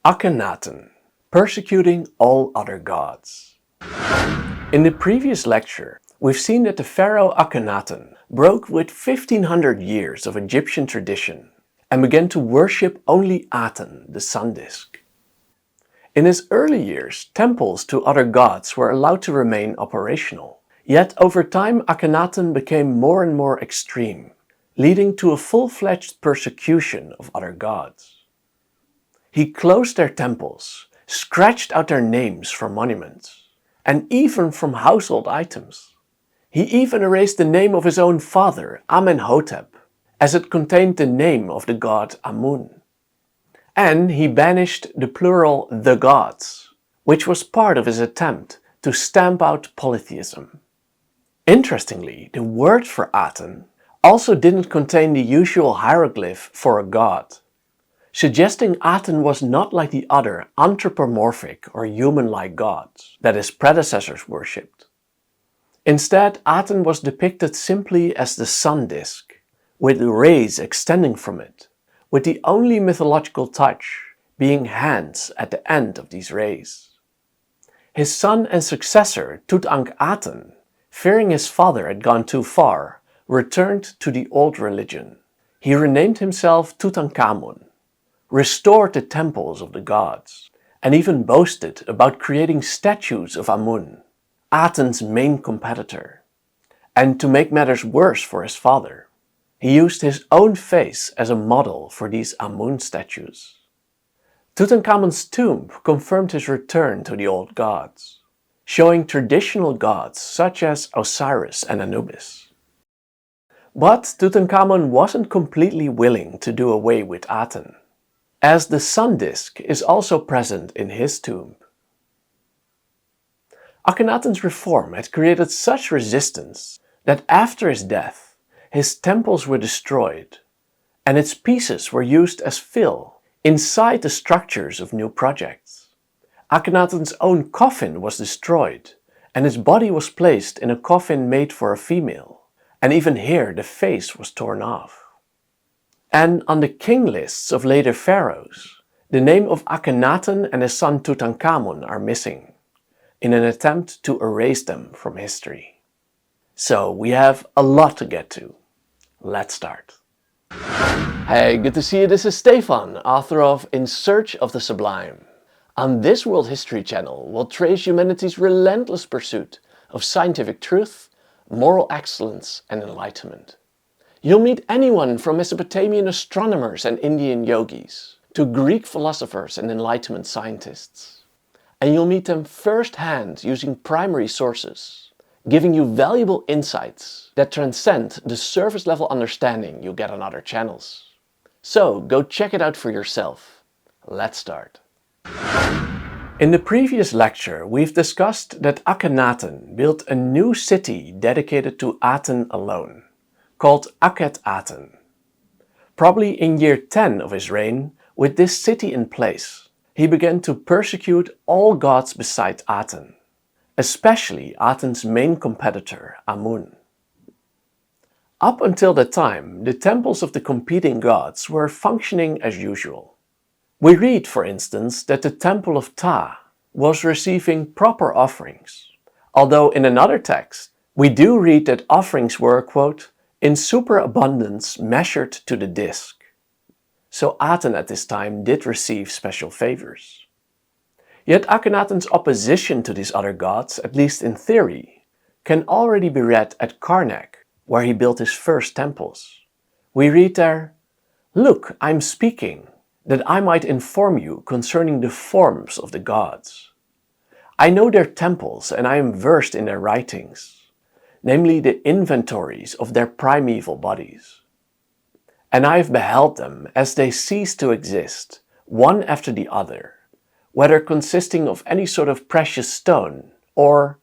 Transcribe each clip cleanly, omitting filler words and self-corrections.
Akhenaten, persecuting all other gods. In the previous lecture, we've seen that the pharaoh Akhenaten broke with 1500 years of Egyptian tradition and began to worship only Aten, the sun disk. In his early years, temples to other gods were allowed to remain operational. Yet over time Akhenaten became more and more extreme, leading to a full-fledged persecution of other gods. He closed their temples, scratched out their names from monuments, and even from household items. He even erased the name of his own father, Amenhotep, as it contained the name of the god Amun. And he banished the plural the gods, which was part of his attempt to stamp out polytheism. Interestingly, the word for Aten also didn't contain the usual hieroglyph for a god, suggesting Aten was not like the other anthropomorphic or human-like gods that his predecessors worshipped. Instead, Aten was depicted simply as the sun disk, with rays extending from it, with the only mythological touch being hands at the end of these rays. His son and successor, Tutankhamun, fearing his father had gone too far, returned to the old religion. He renamed himself Tutankhamun, restored the temples of the gods, and even boasted about creating statues of Amun, Aten's main competitor. And to make matters worse for his father, he used his own face as a model for these Amun statues. Tutankhamun's tomb confirmed his return to the old gods, showing traditional gods such as Osiris and Anubis. But Tutankhamun wasn't completely willing to do away with Aten, as the sun disk is also present in his tomb. Akhenaten's reform had created such resistance that after his death, his temples were destroyed, and its pieces were used as fill inside the structures of new projects. Akhenaten's own coffin was destroyed, and his body was placed in a coffin made for a female, and even here the face was torn off. And on the king lists of later pharaohs, the name of Akhenaten and his son Tutankhamun are missing, in an attempt to erase them from history. So we have a lot to get to. Let's start. Hey, good to see you. This is Stephan, author of In Search of the Sublime. On this World History channel, we'll trace humanity's relentless pursuit of scientific truth, moral excellence, and enlightenment. You'll meet anyone from Mesopotamian astronomers and Indian yogis to Greek philosophers and Enlightenment scientists. And you'll meet them firsthand using primary sources, giving you valuable insights that transcend the surface level understanding you get on other channels. So go check it out for yourself. Let's start. In the previous lecture, we've discussed that Akhenaten built a new city dedicated to Aten alone, called Akenaten. Probably in year 10 of his reign, with this city in place, he began to persecute all gods beside Aten, especially Aten's main competitor, Amun. Up until that time, the temples of the competing gods were functioning as usual. We read, for instance, that the temple of Ptah was receiving proper offerings, although in another text, we do read that offerings were, quote, in superabundance measured to the disk. So Aten at this time did receive special favors. Yet Akhenaten's opposition to these other gods, at least in theory, can already be read at Karnak, where he built his first temples. We read there, "Look, I'm speaking, that I might inform you concerning the forms of the gods. I know their temples and I am versed in their writings, namely the inventories of their primeval bodies. And I have beheld them as they cease to exist, one after the other, whether consisting of any sort of precious stone, or,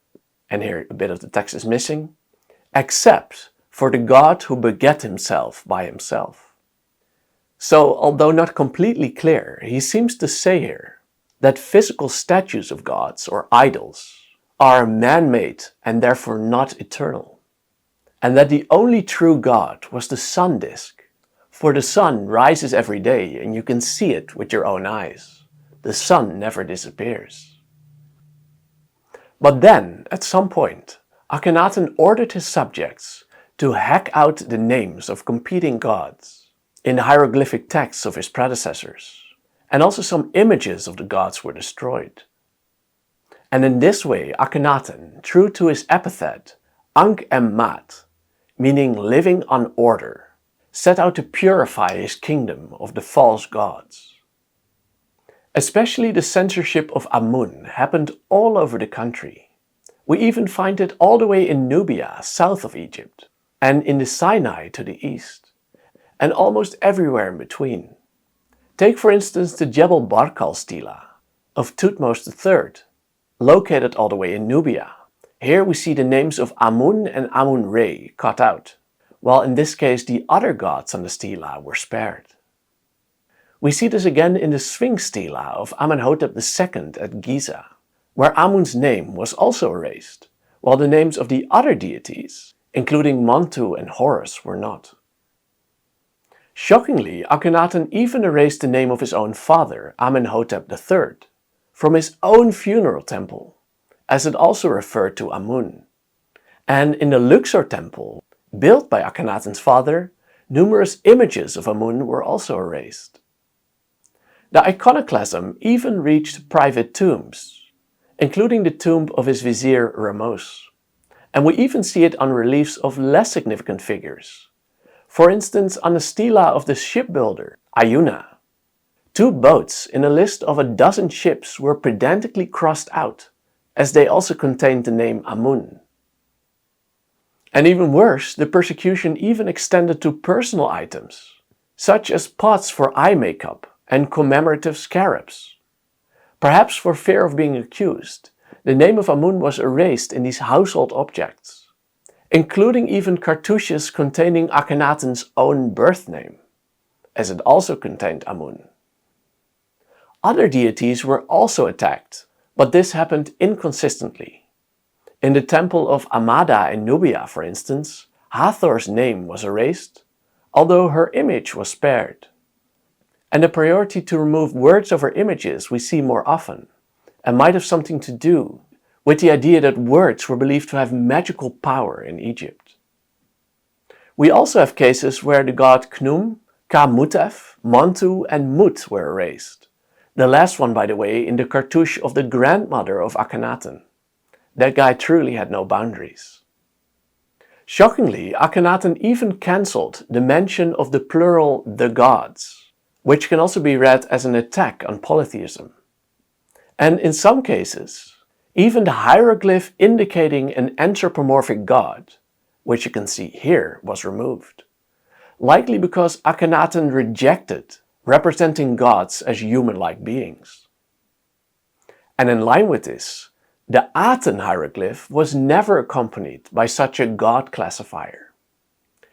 and here a bit of the text is missing, except for the God who begat himself by himself." So, although not completely clear, he seems to say here that physical statues of gods or idols are man-made and therefore not eternal, and that the only true God was the sun disk, for the sun rises every day and you can see it with your own eyes, the sun never disappears. But then, at some point, Akhenaten ordered his subjects to hack out the names of competing gods in the hieroglyphic texts of his predecessors, and also some images of the gods were destroyed. And in this way Akhenaten, true to his epithet Ankh-em-mat, meaning living on order, set out to purify his kingdom of the false gods. Especially the censorship of Amun happened all over the country. We even find it all the way in Nubia, south of Egypt, and in the Sinai to the east, and almost everywhere in between. Take for instance the Jebel Barkal stela of Thutmose III, located all the way in Nubia. Here we see the names of Amun and Amun-Re cut out, while in this case the other gods on the stela were spared. We see this again in the Sphinx stela of Amenhotep II at Giza, where Amun's name was also erased, while the names of the other deities, including Montu and Horus, were not. Shockingly, Akhenaten even erased the name of his own father, Amenhotep III, from his own funeral temple, as it also referred to Amun. And in the Luxor temple, built by Akhenaten's father, numerous images of Amun were also erased. The iconoclasm even reached private tombs, including the tomb of his vizier Ramos, and we even see it on reliefs of less significant figures. For instance, on the stela of the shipbuilder Ayuna, 2 boats in a list of a dozen ships were pedantically crossed out, as they also contained the name Amun. And even worse, the persecution even extended to personal items, such as pots for eye makeup and commemorative scarabs. Perhaps for fear of being accused, the name of Amun was erased in these household objects, including even cartouches containing Akhenaten's own birth name, as it also contained Amun. Other deities were also attacked, but this happened inconsistently. In the temple of Amada in Nubia, for instance, Hathor's name was erased, although her image was spared. And the priority to remove words over images we see more often, and might have something to do with the idea that words were believed to have magical power in Egypt. We also have cases where the god Khnum, Ka-Mutef, Montu and Mut were erased. The last one, by the way, in the cartouche of the grandmother of Akhenaten. That guy truly had no boundaries. Shockingly, Akhenaten even cancelled the mention of the plural the gods, which can also be read as an attack on polytheism. And in some cases, even the hieroglyph indicating an anthropomorphic god, which you can see here, was removed, likely because Akhenaten rejected representing gods as human-like beings. And in line with this, the Aten hieroglyph was never accompanied by such a god classifier.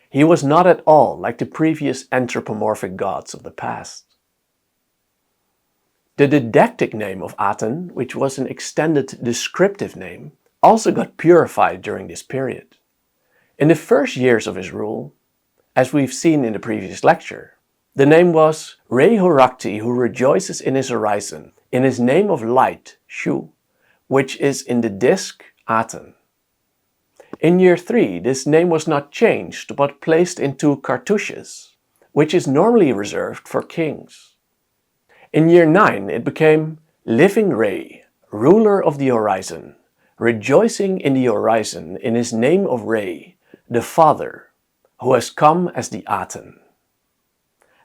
He was not at all like the previous anthropomorphic gods of the past. The didactic name of Aten, which was an extended descriptive name, also got purified during this period. In the first years of his rule, as we've seen in the previous lecture, the name was Re-Horakti, who rejoices in his horizon, in his name of light, Shu, which is in the disk, Aten. In year 3, this name was not changed, but placed into cartouches, which is normally reserved for kings. In year 9, it became Living Re, ruler of the horizon, rejoicing in the horizon in his name of Re, the Father, who has come as the Aten.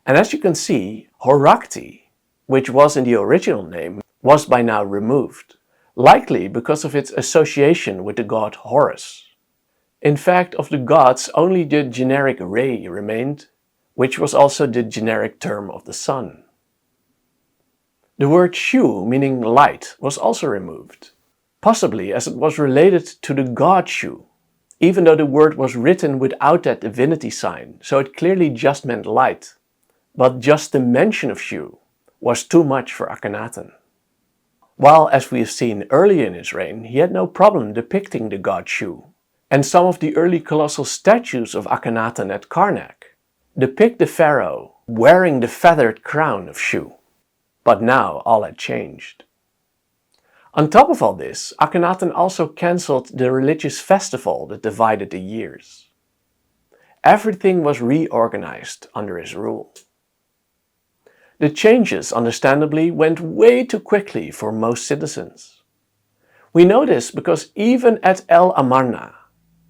And as you can see, Horakti, which was in the original name, was by now removed, likely because of its association with the god Horus. In fact, of the gods, only the generic Re remained, which was also the generic term of the sun. The word Shu, meaning light, was also removed, possibly as it was related to the god Shu, even though the word was written without that divinity sign, so it clearly just meant light. But just the mention of Shu was too much for Akhenaten. While, as we have seen earlier in his reign, he had no problem depicting the god Shu, and some of the early colossal statues of Akhenaten at Karnak depict the pharaoh wearing the feathered crown of Shu. But now all had changed. On top of all this, Akhenaten also cancelled the religious festival that divided the years. Everything was reorganized under his rule. The changes, understandably, went way too quickly for most citizens. We know this because even at El Amarna,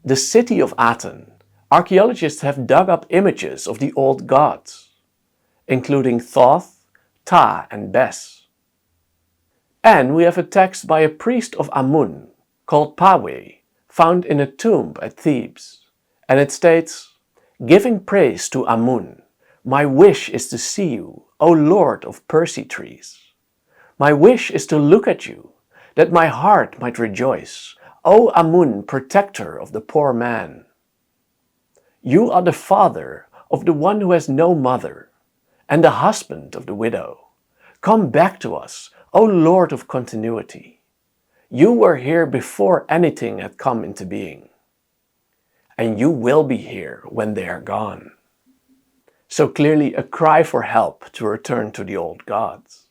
the city of Aten, archaeologists have dug up images of the old gods, including Thoth, Ta and Bes. And we have a text by a priest of Amun, called Pawe, found in a tomb at Thebes. And it states, "Giving praise to Amun, my wish is to see you, O Lord of Persea trees. My wish is to look at you, that my heart might rejoice, O Amun, protector of the poor man. You are the father of the one who has no mother, and the husband of the widow. Come back to us, O Lord of continuity. You were here before anything had come into being, and you will be here when they are gone." So clearly a cry for help to return to the old gods.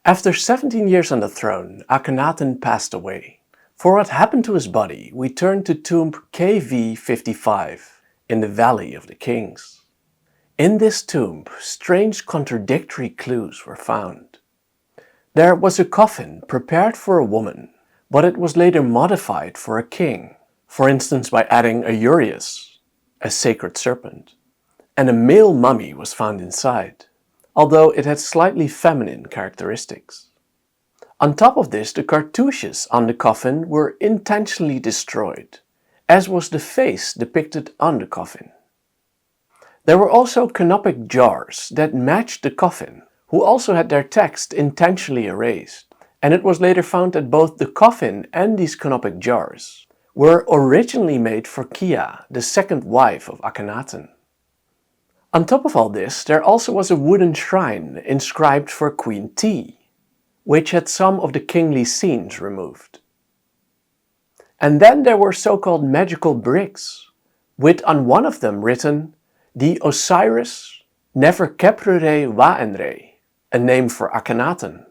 After 17 years on the throne, Akhenaten passed away. For what happened to his body, we turn to tomb KV55 in the Valley of the Kings. In this tomb, strange contradictory clues were found. There was a coffin prepared for a woman, but it was later modified for a king, for instance by adding a uraeus, a sacred serpent, and a male mummy was found inside, although it had slightly feminine characteristics. On top of this, the cartouches on the coffin were intentionally destroyed, as was the face depicted on the coffin. There were also canopic jars that matched the coffin, who also had their text intentionally erased, and it was later found that both the coffin and these canopic jars were originally made for Kia, the second wife of Akhenaten. On top of all this, there also was a wooden shrine inscribed for Queen T, which had some of the kingly scenes removed. And then there were so-called magical bricks, with on one of them written, "The Osiris Neferkeprure Waenre," a name for Akhenaten.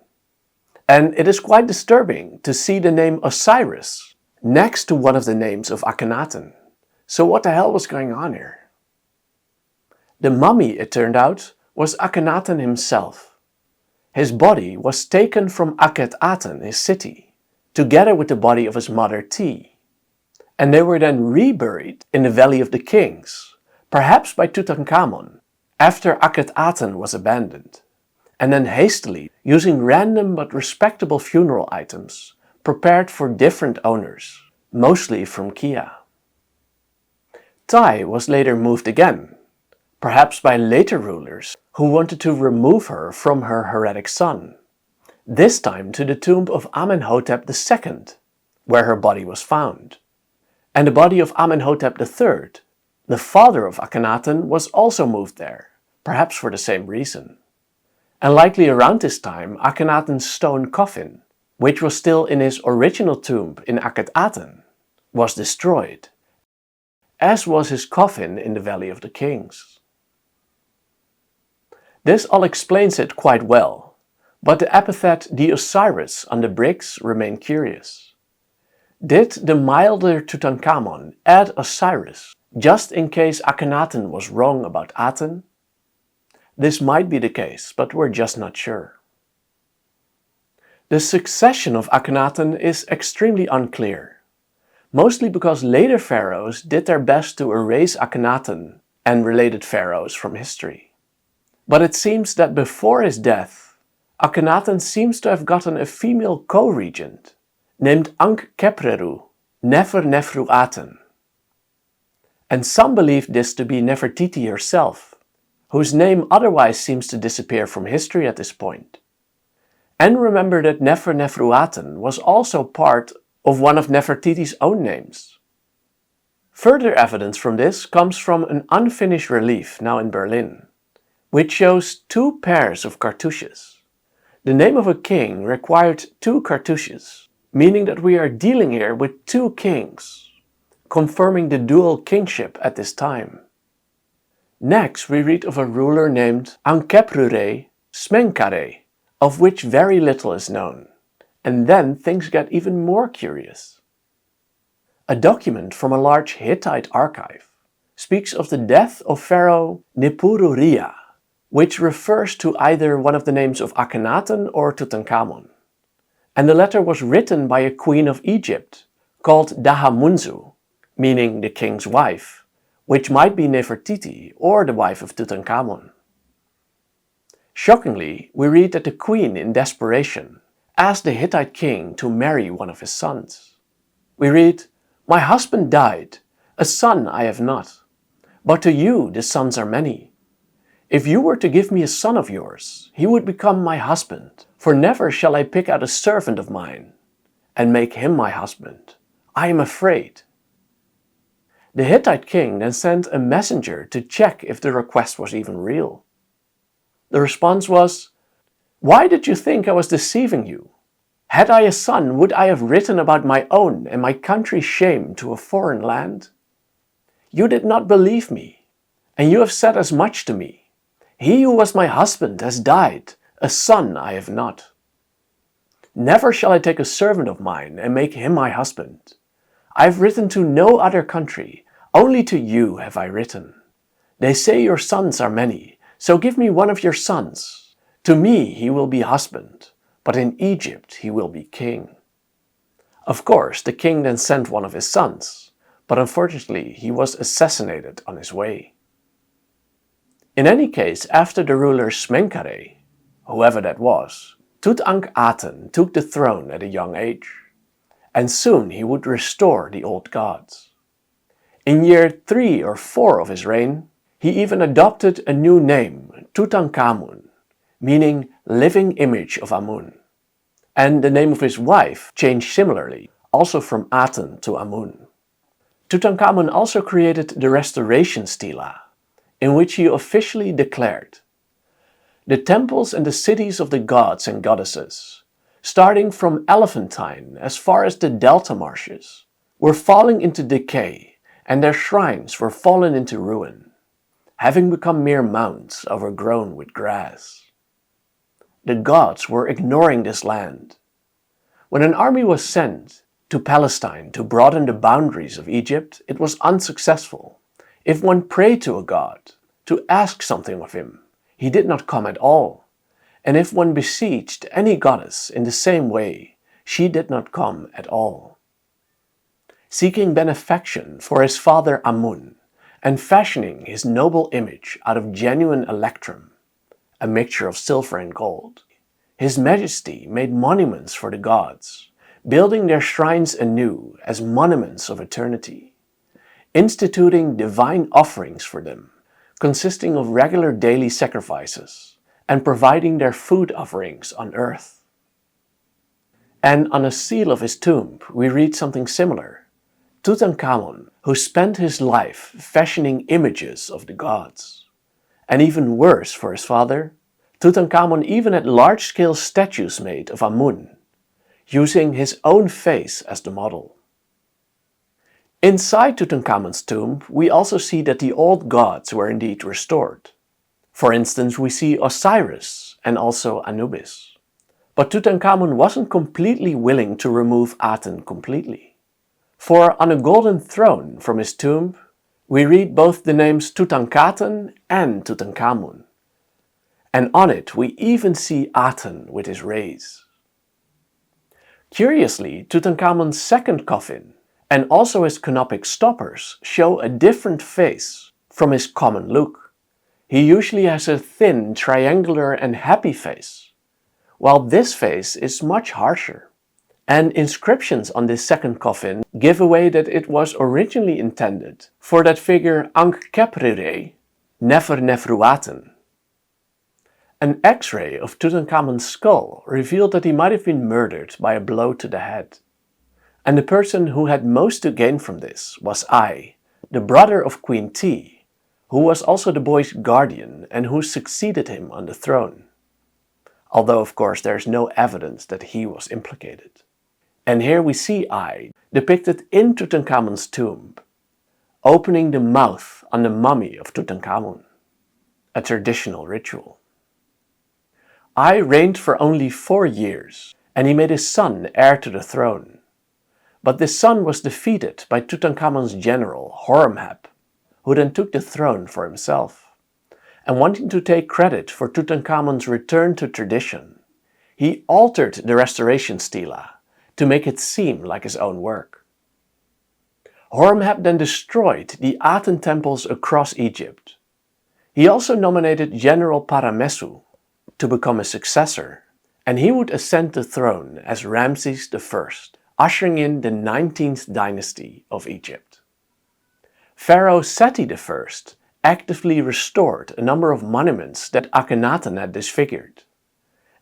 And it is quite disturbing to see the name Osiris next to one of the names of Akhenaten. So what the hell was going on here? The mummy, it turned out, was Akhenaten himself. His body was taken from Akenaten, his city, together with the body of his mother T. And they were then reburied in the Valley of the Kings, perhaps by Tutankhamun, after Akenaten was abandoned, and then hastily, using random but respectable funeral items, prepared for different owners, mostly from Kia. Tai was later moved again, perhaps by later rulers who wanted to remove her from her heretic son, this time to the tomb of Amenhotep II, where her body was found. And the body of Amenhotep III, the father of Akhenaten, was also moved there, perhaps for the same reason. And likely around this time, Akhenaten's stone coffin, which was still in his original tomb in Akenaten, was destroyed, as was his coffin in the Valley of the Kings. This all explains it quite well, but the epithet "the Osiris" on the bricks remain curious. Did the milder Tutankhamun add Osiris just in case Akhenaten was wrong about Aten? This might be the case, but we're just not sure. The succession of Akhenaten is extremely unclear, mostly because later pharaohs did their best to erase Akhenaten and related pharaohs from history. But it seems that before his death, Akhenaten seems to have gotten a female co-regent named Ankh-Khepreru Nefer-Nefru-Aten. And some believe this to be Nefertiti herself, whose name otherwise seems to disappear from history at this point. And remember that Nefer-Nefru-Aten was also part of one of Nefertiti's own names. Further evidence from this comes from an unfinished relief now in Berlin, which shows two pairs of cartouches. The name of a king required two cartouches, meaning that we are dealing here with two kings, confirming the dual kingship at this time. Next we read of a ruler named Ankheprure Smenkhare, of which very little is known. And then things get even more curious. A document from a large Hittite archive speaks of the death of Pharaoh Nippuru-Ria, which refers to either one of the names of Akhenaten or Tutankhamun. And the letter was written by a queen of Egypt called Dahamunzu, meaning the king's wife, which might be Nefertiti or the wife of Tutankhamun. Shockingly, we read that the queen, in desperation, asked the Hittite king to marry one of his sons. We read, "My husband died, a son I have not, but to you the sons are many. If you were to give me a son of yours, he would become my husband, for never shall I pick out a servant of mine and make him my husband. I am afraid." The Hittite king then sent a messenger to check if the request was even real. The response was, "Why did you think I was deceiving you? Had I a son, would I have written about my own and my country's shame to a foreign land? You did not believe me, and you have said as much to me. He who was my husband has died, a son I have not. Never shall I take a servant of mine and make him my husband. I have written to no other country, only to you have I written. They say your sons are many, so give me one of your sons. To me he will be husband, but in Egypt he will be king." Of course, the king then sent one of his sons, but unfortunately he was assassinated on his way. In any case, after the ruler Smenkhare, whoever that was, Tutankhaten took the throne at a young age, and soon he would restore the old gods. In year 3 or 4 of his reign, he even adopted a new name, Tutankhamun, meaning living image of Amun. And the name of his wife changed similarly, also from Aten to Amun. Tutankhamun also created the restoration stela, in which he officially declared, "The temples and the cities of the gods and goddesses, starting from Elephantine as far as the delta marshes, were falling into decay, and their shrines were fallen into ruin, having become mere mounds overgrown with grass." The gods were ignoring this land. When an army was sent to Palestine to broaden the boundaries of Egypt, it was unsuccessful. If one prayed to a god, to ask something of him, he did not come at all. And if one besieged any goddess in the same way, she did not come at all. Seeking benefaction for his father Amun, and fashioning his noble image out of genuine electrum, a mixture of silver and gold, His Majesty made monuments for the gods, building their shrines anew as monuments of eternity, instituting divine offerings for them, consisting of regular daily sacrifices, and providing their food offerings on earth. And on a seal of his tomb we read something similar. Tutankhamun, who spent his life fashioning images of the gods. And even worse for his father, Tutankhamun even had large-scale statues made of Amun, using his own face as the model. Inside Tutankhamun's tomb, we also see that the old gods were indeed restored. For instance, we see Osiris and also Anubis. But Tutankhamun wasn't completely willing to remove Aten completely. For on a golden throne from his tomb, we read both the names Tutankhaten and Tutankhamun. And on it we even see Aten with his rays. Curiously, Tutankhamun's second coffin and also his canopic stoppers show a different face from his common look. He usually has a thin, triangular and happy face, while this face is much harsher. And inscriptions on this second coffin give away that it was originally intended for that figure Ankheprire, Nefer Nefruaten. An X-ray of Tutankhamun's skull revealed that he might have been murdered by a blow to the head. And the person who had most to gain from this was I, the brother of Queen T, who was also the boy's guardian and who succeeded him on the throne. Although of course there is no evidence that he was implicated. And here we see I, depicted in Tutankhamun's tomb, opening the mouth on the mummy of Tutankhamun, a traditional ritual. I reigned for only 4 years, and he made his son heir to the throne. But this son was defeated by Tutankhamun's general, Horemheb, who then took the throne for himself. And wanting to take credit for Tutankhamun's return to tradition, he altered the restoration stela to make it seem like his own work. Horemheb then destroyed the Aten temples across Egypt. He also nominated General Paramessu to become his successor, and he would ascend the throne as Ramses I, ushering in the 19th dynasty of Egypt. Pharaoh Seti I actively restored a number of monuments that Akhenaten had disfigured.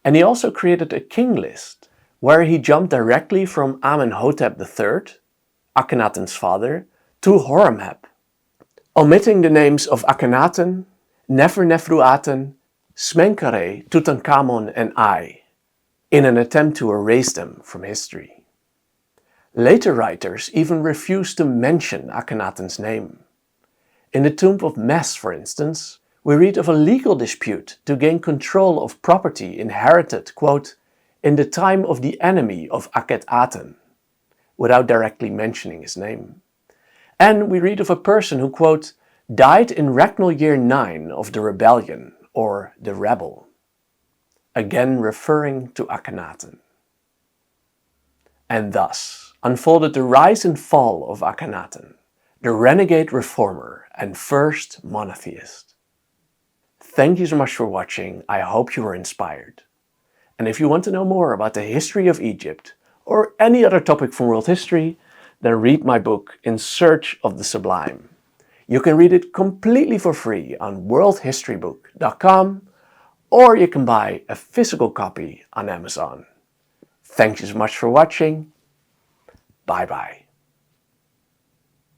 And he also created a king list, where he jumped directly from Amenhotep III, Akhenaten's father, to Horemheb, omitting the names of Akhenaten, Nefer-Nefru-Aten, Smenkhare, Tutankhamun and I, in an attempt to erase them from history. Later writers even refused to mention Akhenaten's name. In the tomb of Mes, for instance, we read of a legal dispute to gain control of property inherited, quote, in the time of the enemy of Akenaten, without directly mentioning his name. And we read of a person who, quote, died in regnal year 9 of the rebellion, or the rebel, again referring to Akhenaten. And thus unfolded the rise and fall of Akhenaten, the renegade reformer and first monotheist. Thank you so much for watching. I hope you were inspired. And if you want to know more about the history of Egypt or any other topic from world history, then read my book In Search of the Sublime. You can read it completely for free on worldhistorybook.com, or you can buy a physical copy on Amazon. Thank you so much for watching. Bye bye.